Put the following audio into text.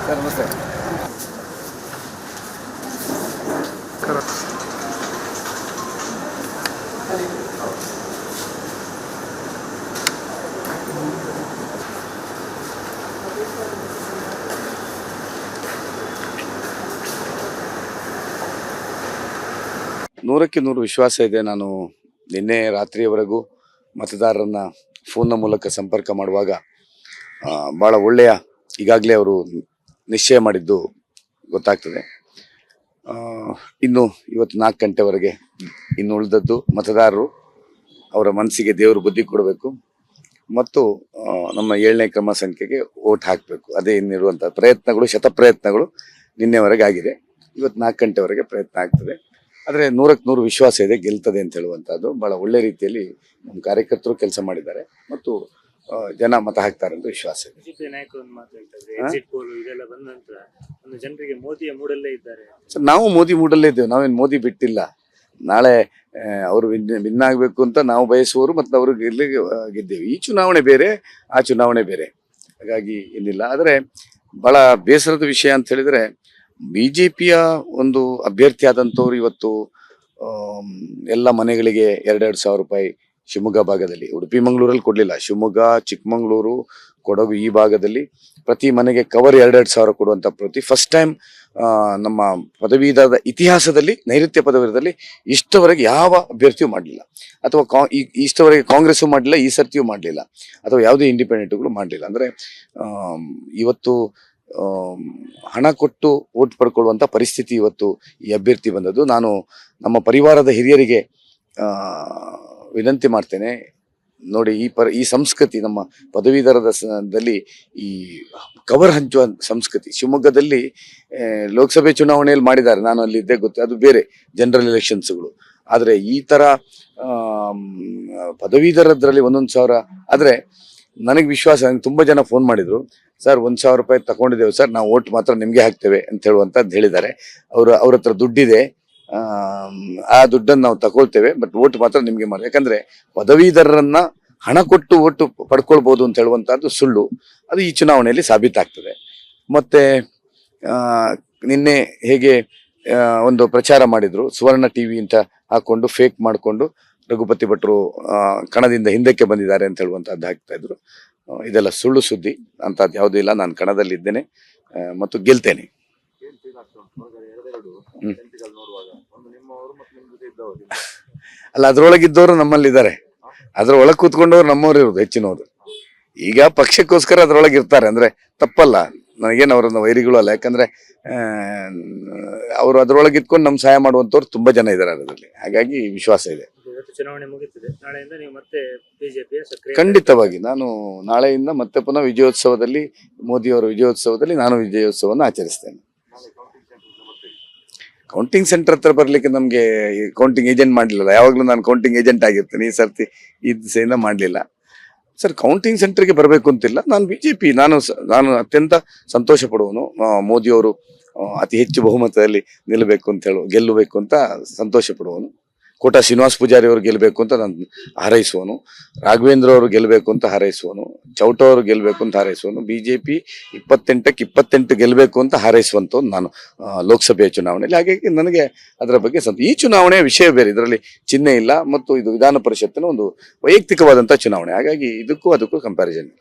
Sir ನಮಸ್ತೆ. ನೂರಕ್ಕೆ ನೂರು ವಿಶ್ವಾಸ ಇದೆ. ನಾನು ನಿನ್ನೆ ರಾತ್ರಿಯವರೆಗೂ ಮತದಾರರನ್ನ ಫೋನ್ನ ಮೂಲಕ ಸಂಪರ್ಕ ಮಾಡುವಾಗ ಭಾಳ ಒಳ್ಳೆಯ ಈಗಾಗಲೇ ಅವರು ನಿಶ್ಚಯ ಮಾಡಿದ್ದು ಗೊತ್ತಾಗ್ತದೆ. ಇನ್ನು ಇವತ್ತು 4 ಗಂಟೆವರೆಗೆ ಇನ್ನು ಉಳಿದದ್ದು ಮತದಾರರು ಅವರ ಮನಸ್ಸಿಗೆ ದೇವರು ಬುದ್ಧಿ ಕೊಡಬೇಕು ಮತ್ತು ನಮ್ಮ 7ನೇ ಕ್ರಮ ಸಂಖ್ಯೆಗೆ ವೋಟ್ ಹಾಕಬೇಕು. ಅದೇ ಇನ್ನಿರುವಂಥ ಪ್ರಯತ್ನಗಳು, ಶತಪ್ರಯತ್ನಗಳು ನಿನ್ನೆವರೆಗೆ ಆಗಿದೆ. ಇವತ್ತು 4 ಗಂಟೆವರೆಗೆ ಪ್ರಯತ್ನ ಆಗ್ತದೆ. ಆದರೆ 100ಕ್ಕೆ 100 ವಿಶ್ವಾಸ ಇದೆ, ಗೆಲ್ತದೆ ಅಂತ ಹೇಳುವಂಥದ್ದು. ಭಾಳ ಒಳ್ಳೆ ರೀತಿಯಲ್ಲಿ ನಮ್ಮ ಕಾರ್ಯಕರ್ತರು ಕೆಲಸ ಮಾಡಿದ್ದಾರೆ ಮತ್ತು ಜನ ಮತ ಹಾಕ್ತಾರೆ ಅಂತ ವಿಶ್ವಾಸ ಇದೆ. ಬಿಜೆಪಿ ನಾಯಕರು ಮಾತಾಡ್ತಾರೆ, ಎಕ್ಸಿಟ್ ಪೋಲ್ ಇದೆಲ್ಲ ಬಂದ ನಂತರ ಒಂದು ಜನರಿಗೆ ಮೋದಿಯ ಮೂಡಲ್ಲೇ ಇದ್ದಾರೆ. ಸರ್, ನಾವು ಮೋದಿ ಮೂಡಲ್ಲೇ ಇದ್ದೇವೆ. ನಾವೇನು ಮೋದಿ ಬಿಟ್ಟಿಲ್ಲ. ನಾಳೆ ಅವರು ವಿನ್ ಆಗಬೇಕು ಅಂತ ನಾವು ಬಯಸುವವರು ಮತ್ತು ಅವರು ಗೆದ್ದೇವೆ. ಈ ಚುನಾವಣೆ ಬೇರೆ, ಆ ಚುನಾವಣೆ ಬೇರೆ, ಹಾಗಾಗಿ ಏನಿಲ್ಲ. ಆದರೆ ಭಾಳ ಬೇಸರದ ವಿಷಯ ಅಂತ ಹೇಳಿದರೆ, ಬಿಜೆಪಿಯ ಒಂದು ಅಭ್ಯರ್ಥಿ ಆದಂಥವ್ರು ಇವತ್ತು ಎಲ್ಲ ಮನೆಗಳಿಗೆ 2,2 ಸಾವಿರ ರೂಪಾಯಿ ಶಿವಮೊಗ್ಗ ಭಾಗದಲ್ಲಿ, ಉಡುಪಿ ಮಂಗಳೂರಲ್ಲಿ ಕೊಡಲಿಲ್ಲ, ಶಿವಮೊಗ್ಗ, ಚಿಕ್ಕಮಗಳೂರು, ಕೊಡಗು ಈ ಭಾಗದಲ್ಲಿ ಪ್ರತಿ ಮನೆಗೆ ಕವರ್ 2,2 ಸಾವಿರ ಕೊಡುವಂಥ ಫಸ್ಟ್ ಟೈಮ್ ನಮ್ಮ ಪದವೀಧರದ ಇತಿಹಾಸದಲ್ಲಿ, ನೈಋತ್ಯ ಪದವೀಧರದಲ್ಲಿ ಇಷ್ಟವರೆಗೆ ಯಾವ ಅಭ್ಯರ್ಥಿಯೂ ಮಾಡಲಿಲ್ಲ, ಅಥವಾ ಇಷ್ಟವರೆಗೆ ಕಾಂಗ್ರೆಸ್ಸು ಮಾಡಲಿಲ್ಲ, ಈ ಸರ್ತಿಯೂ ಮಾಡಲಿಲ್ಲ, ಅಥವಾ ಯಾವುದೇ ಇಂಡಿಪೆಂಡೆಂಟ್ಗಳು ಮಾಡಲಿಲ್ಲ. ಅಂದರೆ ಇವತ್ತು ಹಣ ಕೊಟ್ಟು ವೋಟ್ ಪಡ್ಕೊಳ್ಳುವಂಥ ಪರಿಸ್ಥಿತಿ ಇವತ್ತು ಈ ಅಭ್ಯರ್ಥಿ ಬಂದದ್ದು. ನಾನು ನಮ್ಮ ಪರಿವಾರದ ಹಿರಿಯರಿಗೆ ವಿನಂತಿ ಮಾಡ್ತೇನೆ, ನೋಡಿ ಈ ಸಂಸ್ಕೃತಿ ನಮ್ಮ ಪದವೀಧರದಲ್ಲಿ ಈ ಕವರ್ ಹಂಚುವ ಸಂಸ್ಕೃತಿ ಶಿವಮೊಗ್ಗದಲ್ಲಿ ಲೋಕಸಭೆ ಚುನಾವಣೆಯಲ್ಲಿ ಮಾಡಿದ್ದಾರೆ. ನಾನು ಅಲ್ಲಿದ್ದೆ, ಗೊತ್ತು, ಅದು ಬೇರೆ ಜನರಲ್ ಎಲೆಕ್ಷನ್ಸ್ಗಳು. ಆದರೆ ಈ ಥರ ಪದವೀಧರದ್ರಲ್ಲಿ 1,000 ಆದರೆ ನನಗೆ ವಿಶ್ವಾಸ. ನನಗೆ ತುಂಬ ಜನ ಫೋನ್ ಮಾಡಿದರು, ಸರ್ 1,000 ರೂಪಾಯಿ ತಗೊಂಡಿದ್ದೇವೆ ಸರ್, ನಾವು ವೋಟ್ ಮಾತ್ರ ನಿಮಗೆ ಹಾಕ್ತೇವೆ ಅಂತ ಹೇಳುವಂಥದ್ದು ಹೇಳಿದ್ದಾರೆ. ಅವ್ರ ಹತ್ರ ದುಡ್ಡಿದೆ, ಆ ದುಡ್ಡನ್ನು ನಾವು ತಗೊಳ್ತೇವೆ, ಬಟ್ ವೋಟ್ ಮಾತ್ರ ನಿಮಗೆ ಮಾಡಿ. ಯಾಕಂದರೆ ಪದವೀಧರರನ್ನ ಹಣ ಕೊಟ್ಟು ವೋಟ್ ಪಡ್ಕೊಳ್ಬೋದು ಅಂತ ಹೇಳುವಂಥದ್ದು ಸುಳ್ಳು. ಅದು ಈ ಚುನಾವಣೆಯಲ್ಲಿ ಸಾಬೀತಾಗ್ತದೆ. ಮತ್ತು ನಿನ್ನೆ ಹೇಗೆ ಒಂದು ಪ್ರಚಾರ ಮಾಡಿದರು, ಸುವರ್ಣ ಟಿವಿ ಅಂತ ಹಾಕ್ಕೊಂಡು ಫೇಕ್ ಮಾಡಿಕೊಂಡು ರಘುಪತಿ ಭಟ್ರು ಕಣದಿಂದ ಹಿಂದಕ್ಕೆ ಬಂದಿದ್ದಾರೆ ಅಂತ ಹೇಳುವಂಥದ್ದು ಹಾಕ್ತಾಯಿದ್ರು. ಇದೆಲ್ಲ ಸುಳ್ಳು ಸುದ್ದಿ, ಅಂಥದ್ದು ಯಾವುದೂ ಇಲ್ಲ. ನಾನು ಕಣದಲ್ಲಿದ್ದೇನೆ ಮತ್ತು ಗೆಲ್ತೇನೆ. ಅಲ್ಲ, ಅದ್ರೊಳಗಿದ್ದವರು ನಮ್ಮಲ್ಲಿದ್ದಾರೆ, ಅದ್ರ ಒಳಗೆ ಕೂತ್ಕೊಂಡವ್ರು ನಮ್ಮವ್ರು ಇರೋದು ಹೆಚ್ಚಿನವರು. ಈಗ ಪಕ್ಷಕ್ಕೋಸ್ಕರ ಅದ್ರೊಳಗೆ ಇರ್ತಾರೆ, ಅಂದರೆ ತಪ್ಪಲ್ಲ, ನನಗೇನು ಅವರನ್ನ ವೈರಿಗಳು ಅಲ್ಲ. ಯಾಕಂದರೆ ಅವರು ಅದರೊಳಗೆ ಇಟ್ಕೊಂಡು ನಮ್ಮ ಸಹಾಯ ಮಾಡುವಂಥವ್ರು ತುಂಬ ಜನ ಇದ್ದಾರೆ ಅದರಲ್ಲಿ. ಹಾಗಾಗಿ ವಿಶ್ವಾಸ ಇದೆ. ಚುನಾವಣೆ ಮುಗಿತಿದೆ, ನಾಳೆಯಿಂದ ನೀವು ಮತ್ತೆ ಬಿಜೆಪಿಯ ಸಕ್ರಿಯ. ಖಂಡಿತವಾಗಿ ನಾನು ನಾಳೆಯಿಂದ ಮತ್ತೆ ಪುನಃ ವಿಜಯೋತ್ಸವದಲ್ಲಿ, ಮೋದಿಯವರ ವಿಜಯೋತ್ಸವದಲ್ಲಿ ನಾನು ವಿಜಯೋತ್ಸವವನ್ನು ಆಚರಿಸ್ತೇನೆ. ಕೌಂಟಿಂಗ್ ಸೆಂಟರ್ ಹತ್ರ ಬರಲಿಕ್ಕೆ ನಮಗೆ ಕೌಂಟಿಂಗ್ ಏಜೆಂಟ್ ಮಾಡಲಿಲ್ಲ. ಯಾವಾಗಲೂ ನಾನು ಕೌಂಟಿಂಗ್ ಏಜೆಂಟ್ ಆಗಿರ್ತೇನೆ. ಈ ಸರ್ತಿ ಈ ದಿಸೆಯಿಂದ ಮಾಡಲಿಲ್ಲ. ಸರ್, ಕೌಂಟಿಂಗ್ ಸೆಂಟರ್ಗೆ ಬರಬೇಕು ಅಂತಿಲ್ಲ. ನಾನು ಬಿಜೆಪಿ, ನಾನು ಅತ್ಯಂತ ಸಂತೋಷ ಪಡುವನು. ಮೋದಿಯವರು ಅತಿ ಹೆಚ್ಚು ಬಹುಮತದಲ್ಲಿ ಗೆಲ್ಲಬೇಕು ಅಂತ ಸಂತೋಷ ಪಡುವನು. ಕೋಟಾ ಶ್ರೀನಿವಾಸ ಪೂಜಾರಿ ಅವರು ಗೆಲ್ಲಬೇಕು ಅಂತ ನಾನು ಹಾರೈಸುವನು. ರಾಘವೇಂದ್ರ ಅವರು ಗೆಲ್ಲಬೇಕು ಅಂತ ಹಾರೈಸುವನು. ಚೌಟ ಅವರು ಗೆಲ್ಲಬೇಕು ಅಂತ ಹಾರೈಸುವನು. ಬಿಜೆಪಿ 28ಕ್ಕೆ 28 ಗೆಲ್ಲಬೇಕು ಅಂತ ಹಾರೈಸುವಂಥದ್ದು ನಾನು ಲೋಕಸಭೆಯ ಚುನಾವಣೆಯಲ್ಲಿ. ಹಾಗಾಗಿ ನನಗೆ ಅದರ ಬಗ್ಗೆ ಈ ಚುನಾವಣೆಯ ವಿಷಯ ಬೇರೆ, ಇದರಲ್ಲಿ ಚಿಹ್ನೆ ಇಲ್ಲ ಮತ್ತು ಇದು ವಿಧಾನ ಪರಿಷತ್ತಿನ ಒಂದು ವೈಯಕ್ತಿಕವಾದಂಥ ಚುನಾವಣೆ. ಹಾಗಾಗಿ ಇದಕ್ಕೂ ಅದಕ್ಕೂ ಕಂಪ್ಯಾರಿಸನ್ ಇಲ್ಲ.